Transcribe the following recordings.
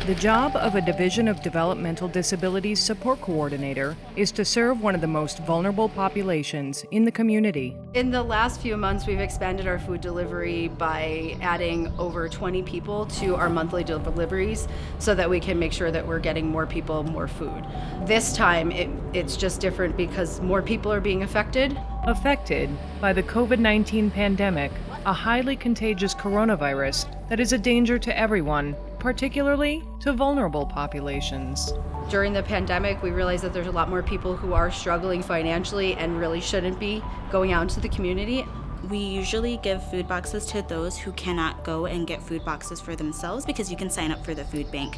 The job of a Division of Developmental Disabilities Support Coordinator is to serve one of the most vulnerable populations in the community. In the last few months, we've expanded our food delivery by adding over 20 people to our monthly deliveries so that we can make sure that we're getting more people more food. This time, it's just different because more people are being affected. Affected by the COVID-19 pandemic, a highly contagious coronavirus that is a danger to everyone, particularly to vulnerable populations. During the pandemic, we realized that there's a lot more people who are struggling financially and really shouldn't be going out into the community. We usually give food boxes to those who cannot go and get food boxes for themselves because you can sign up for the food bank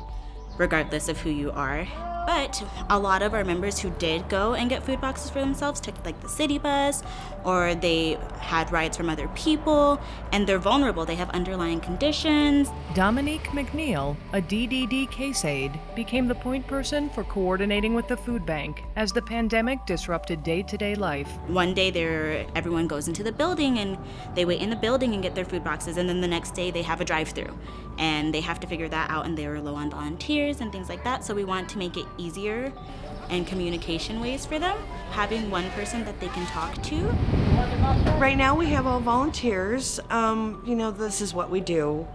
regardless of who you are. But a lot of our members who did go and get food boxes for themselves took like the city bus, or they had rides from other people, and they're vulnerable. They have underlying conditions. Dominique McNeil, a DDD case aide, became the point person for coordinating with the food bank as the pandemic disrupted day-to-day life. One day everyone goes into the building and they wait in the building and get their food boxes, and then the next day they have a drive-through and they have to figure that out, and they were low on volunteers and things like that. So we want to make it easier and communication ways for them, having one person that they can talk to. Right now we have all volunteers. This is what we do.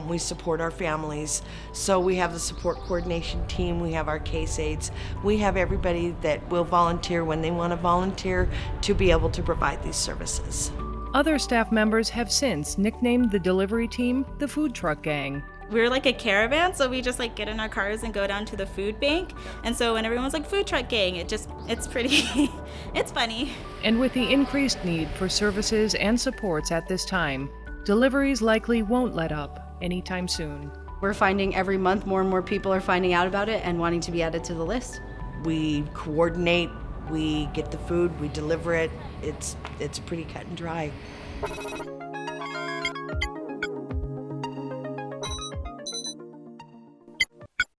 We support our families. So we have the support coordination team, we have our case aides, we have everybody that will volunteer when they want to volunteer to be able to provide these services. Other staff members have since nicknamed the delivery team the Food Truck Gang. We're like a caravan, so we just like get in our cars and go down to the food bank. And so when everyone's like food truck gang, it's pretty, it's funny. And with the increased need for services and supports at this time, deliveries likely won't let up anytime soon. We're finding every month more and more people are finding out about it and wanting to be added to the list. We coordinate, we get the food, we deliver it. It's pretty cut and dry.